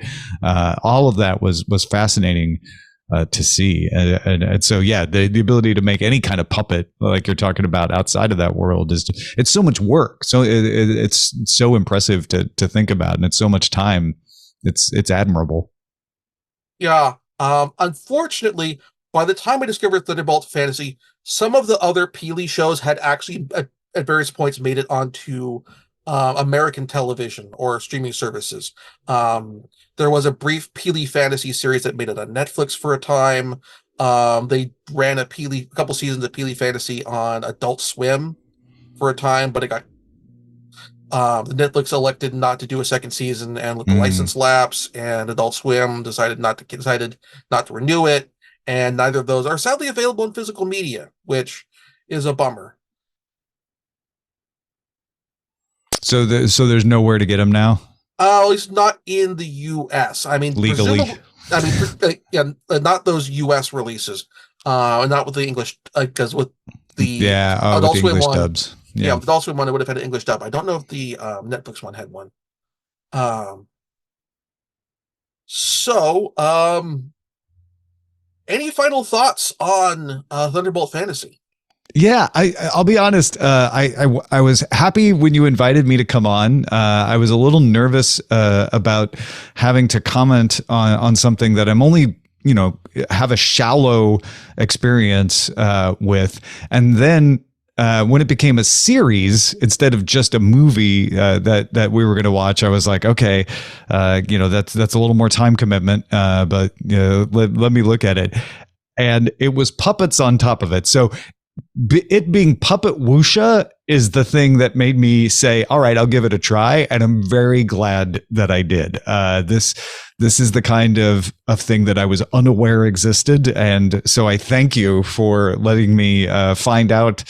All of that was fascinating to see, and so yeah, the ability to make any kind of puppet like you're talking about outside of that world it's so much work, so it's so impressive to think about, and it's so much time. It's admirable. Yeah. Unfortunately, by the time I discovered Thunderbolt Fantasy, some of the other Peely shows had actually at various points made it onto American television or streaming services. There was a brief Peely Fantasy series that made it on Netflix for a time. They ran a couple seasons of Peely Fantasy on Adult Swim for a time, but it got the Netflix elected not to do a second season and let the license lapse, and Adult Swim decided not to renew it, and neither of those are sadly available in physical media, which is a bummer. So there's nowhere to get them now. At least not in the U.S. I mean, legally. Yeah, not those U.S. releases, not with the English, because with the Adult with the Swim English one, dubs. Yeah, with the Adult Swim one, it would have had an English dub. I don't know if the Netflix one had one. So, any final thoughts on Thunderbolt Fantasy? Yeah, I'll be honest. I was happy when you invited me to come on. I was a little nervous about having to comment on something that I'm only have a shallow experience with, and then when it became a series instead of just a movie that we were going to watch, I was like, okay, that's a little more time commitment, but let me look at it. And it was puppets on top of it. So it being puppet wuxia is the thing that made me say, all right, I'll give it a try. And I'm very glad that I did. This is the kind of thing that I was unaware existed. And so I thank you for letting me find out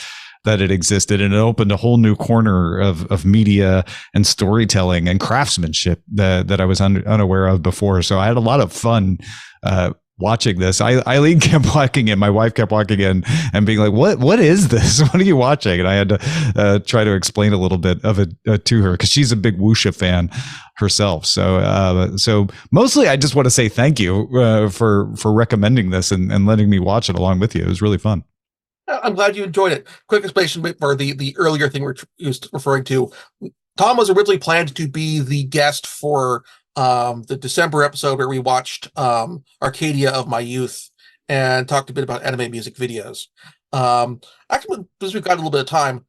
that it existed, and it opened a whole new corner of media and storytelling and craftsmanship that I was unaware of before. So I had a lot of fun watching this. Eileen kept walking in, my wife kept walking in and being like, what is this? What are you watching? And I had to try to explain a little bit of it to her, because she's a big wuxia fan herself. So mostly I just want to say thank you for recommending this and letting me watch it along with you. It was really fun. I'm glad you enjoyed it. Quick explanation for the earlier thing we're referring to. Tom was originally planned to be the guest for the December episode where we watched Arcadia of My Youth and talked a bit about anime music videos. Actually, because we've got a little bit of time,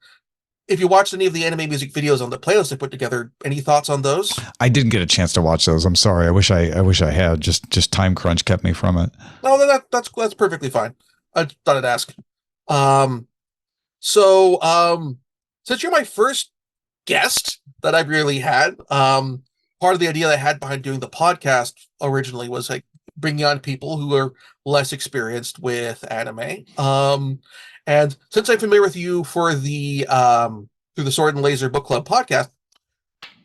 if you watched any of the anime music videos on the playlist I put together, any thoughts on those? I didn't get a chance to watch those. I'm sorry. I wish I had. Just time crunch kept me from it. No, that's perfectly fine. I thought I'd ask. Um, so since you're my first guest that I've really had, part of the idea I had behind doing the podcast originally was like bringing on people who are less experienced with anime. And since I'm familiar with you for the through the Sword and Laser Book Club podcast,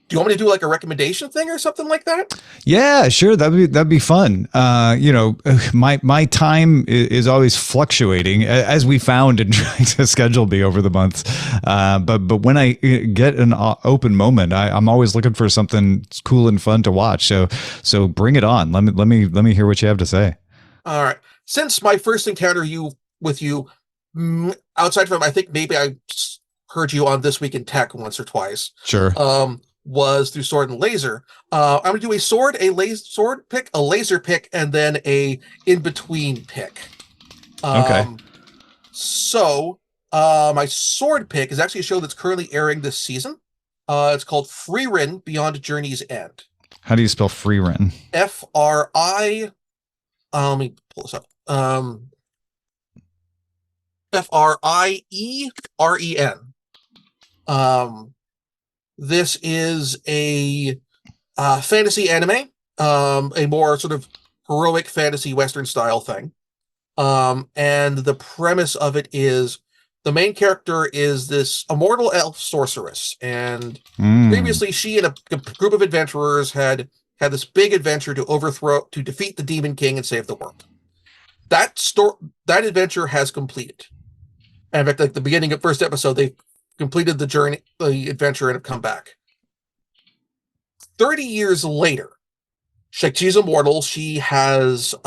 do you want me to do like a recommendation thing or something like that? Yeah, sure. That'd be fun. My time is always fluctuating, as we found in trying to schedule me over the months. But when I get an open moment, I'm always looking for something cool and fun to watch. So bring it on. Let me hear what you have to say. All right. Since my first encounter with you, outside from I think maybe I heard you on This Week in Tech once or twice. Sure. Was through Sword and Laser. I'm gonna do a sword pick, a laser pick, and then a in between pick. Okay. So my sword pick is actually a show that's currently airing this season. It's called Frieren Beyond Journey's End. How do you spell Frieren? Fri. Let me pull this up. Frieren. This is a fantasy anime, a more sort of heroic fantasy Western style thing. And the premise of it is the main character is this immortal elf sorceress, and previously she and a group of adventurers had this big adventure to defeat the Demon King and save the world. That adventure has completed. And in fact, like the beginning of first episode, they completed the adventure, and have come back. 30 years later, she's immortal. She hasn't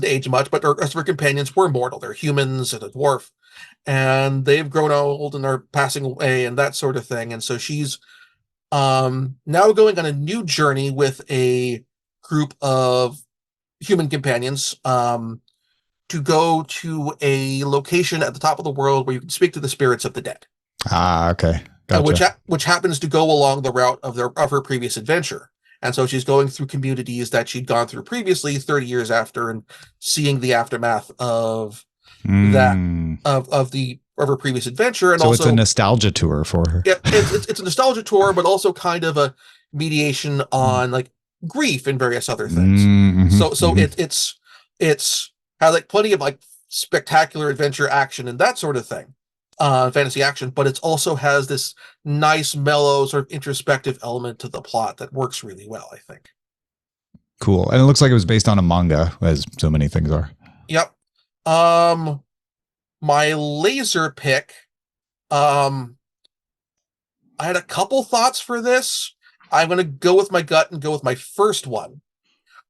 aged much, but the rest of her companions were mortal. They're humans and a dwarf, and they've grown old and are passing away and that sort of thing. And so she's now going on a new journey with a group of human companions to go to a location at the top of the world where you can speak to the spirits of the dead. Ah, okay. Gotcha. Which happens to go along the route of her previous adventure. And so she's going through communities that she'd gone through previously 30 years after, and seeing the aftermath of her previous adventure. And so also it's a nostalgia tour for her. Yeah, it's a nostalgia tour, but also kind of a mediation on like grief and various other things. It's has like plenty of like spectacular adventure action and that sort of thing, fantasy action, but it also has this nice, mellow, sort of introspective element to the plot that works really well, I think. Cool. And it looks like it was based on a manga, as so many things are. Yep. My laser pick, I had a couple thoughts for this. I'm going to go with my gut and go with my first one,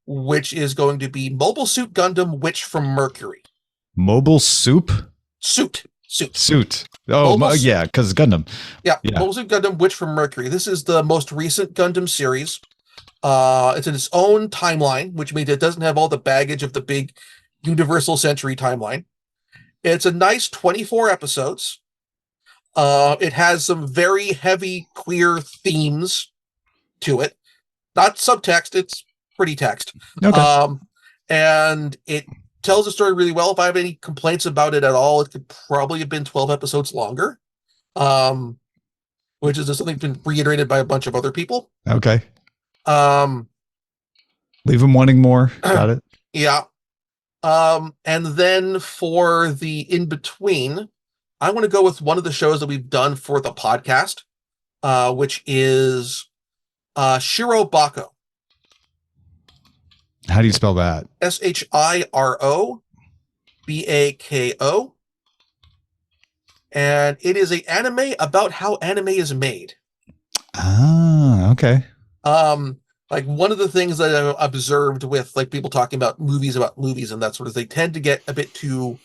which is going to be Mobile Suit Gundam Witch from Mercury. Mobile Soup? Suit. Oh, yeah, because Gundam. Yeah, Mobile Suit Gundam Witch from Mercury. This is the most recent Gundam series. It's in its own timeline, which means it doesn't have all the baggage of the big Universal Century timeline. It's a nice 24 episodes. It has some very heavy queer themes to it. Not subtext, it's pretty text. Okay. And tells the story really well. If I have any complaints about it at all, it could probably have been 12 episodes longer, which is something that's been reiterated by a bunch of other people. Okay. Um, Leave them wanting more. Got it. yeah. And then for the in between, I want to go with one of the shows that we've done for the podcast, which is Shiro Bako. How do you spell that? Shirobako. And it is an anime about how anime is made. Ah, okay. Like one of the things that I've observed with like people talking about movies and that sort of, they tend to get a bit too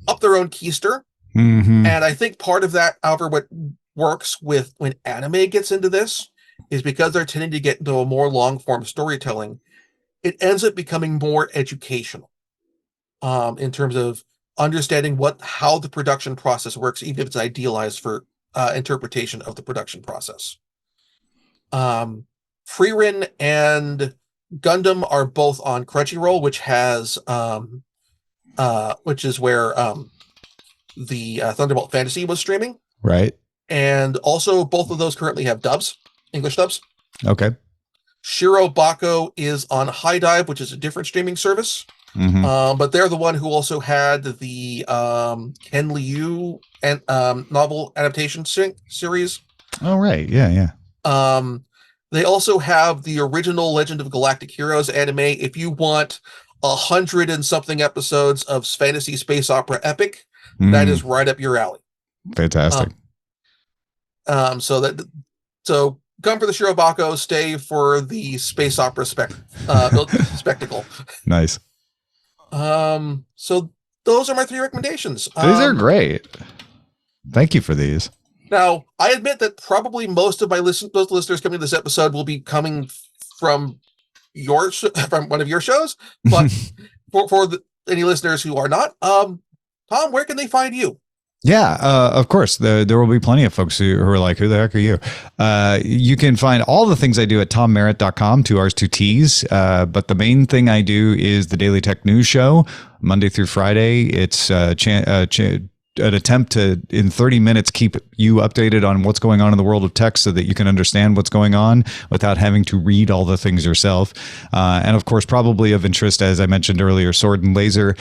up their own keister. Mm-hmm. And I think part of that, however, what works with when anime gets into this is because they're tending to get into a more long form storytelling, it ends up becoming more educational in terms of understanding how the production process works, even if it's idealized for interpretation of the production process. Frieren and Gundam are both on Crunchyroll, which has which is where the Thunderbolt Fantasy was streaming. Right. And also both of those currently have dubs, English dubs. Okay. Shiro Bako is on High Dive, which is a different streaming service. Mm-hmm. But they're the one who also had the Ken Liu and novel adaptation series. Oh, right. Yeah, yeah. They also have the original Legend of Galactic Heroes anime. If you want 100 and something episodes of fantasy space opera epic, that is right up your alley. Fantastic. So come for the Shiro Bako, stay for the space opera spectacle. Nice. So those are my 3 recommendations. These are great. Thank you for these. Now, I admit that probably most of my listeners coming to this episode will be coming from from one of your shows, but for any listeners who are not, Tom, where can they find you? Yeah, of course. There will be plenty of folks who are like, who the heck are you? You can find all the things I do at tommerritt.com, 2 R's, 2 T's. But the main thing I do is the Daily Tech News Show, Monday through Friday. It's an attempt to, in 30 minutes, keep you updated on what's going on in the world of tech so that you can understand what's going on without having to read all the things yourself. And of course, probably of interest, as I mentioned earlier, Sword and Laser.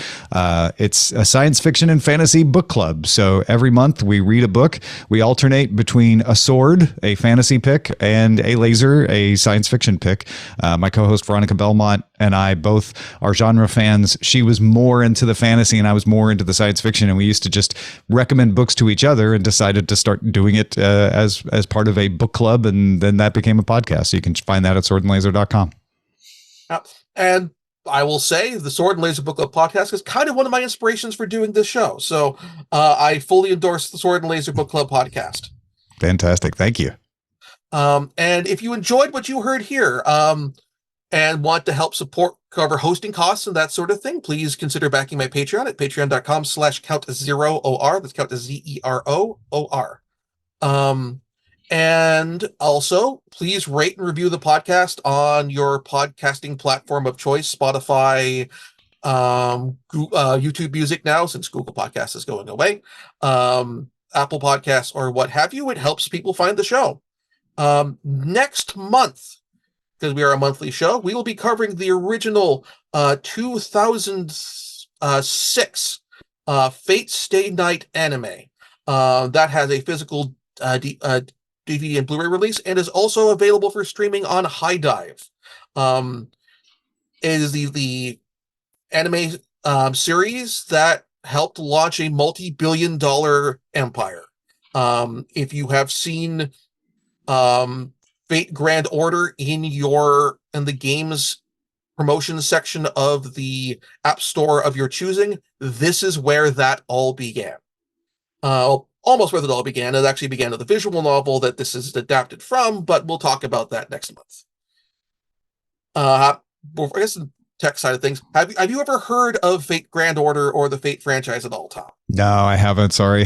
It's a science fiction and fantasy book club. So every month we read a book. We alternate between a sword, a fantasy pick, and a laser, a science fiction pick. My co-host Veronica Belmont and I both are genre fans. She was more into the fantasy and I was more into the science fiction. And we used to just recommend books to each other and decided to start doing it as part of a book club. And then that became a podcast. So you can find that at swordandlaser.com. And I will say the Sword and Laser Book Club podcast is kind of one of my inspirations for doing this show. So I fully endorse the Sword and Laser Book Club podcast. Fantastic. Thank you. And if you enjoyed what you heard here, and want to help cover hosting costs and that sort of thing, please consider backing my Patreon at patreon.com/count0or. That's count ZEROOR. And also, please rate and review the podcast on your podcasting platform of choice, Spotify, YouTube Music now, since Google Podcasts is going away, Apple Podcasts, or what have you. It helps people find the show. Next month, because we are a monthly show, we will be covering the original 2006 Fate Stay Night anime. That has a physical DVD and Blu-ray release and is also available for streaming on High Dive. It is the anime series that helped launch a multi-billion-dollar empire. If you have seen Fate Grand Order in the game's promotion section of the app store of your choosing, this is where that all began. Almost where it all began. It actually began with the visual novel that this is adapted from, but we'll talk about that next month. I guess the tech side of things, have you ever heard of Fate Grand Order or the Fate franchise at all, Tom? No, I haven't. Sorry.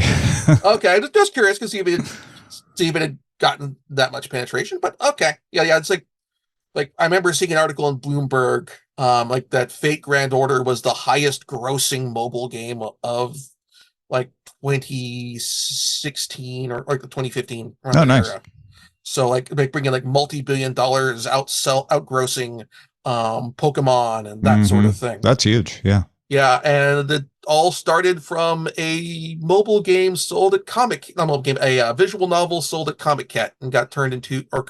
Okay, just curious to see if it had gotten that much penetration, but okay. Yeah, it's like I remember seeing an article in Bloomberg Like that Fate Grand Order was the highest grossing mobile game of like 2016 or the 2015 around Oh, that nice. era. So like bringing like multi-billion dollars outgrossing Pokemon and that sort Hmm. of thing. That's huge. Yeah. Yeah, and it all started from a mobile game sold at comic, not mobile game, a visual novel sold at Comic Cat and got turned into, or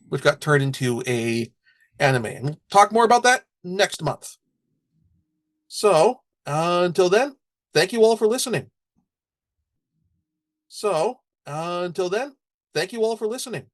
which got turned into a anime. And we'll talk more about that next month. So until then, thank you all for listening. So until then, thank you all for listening.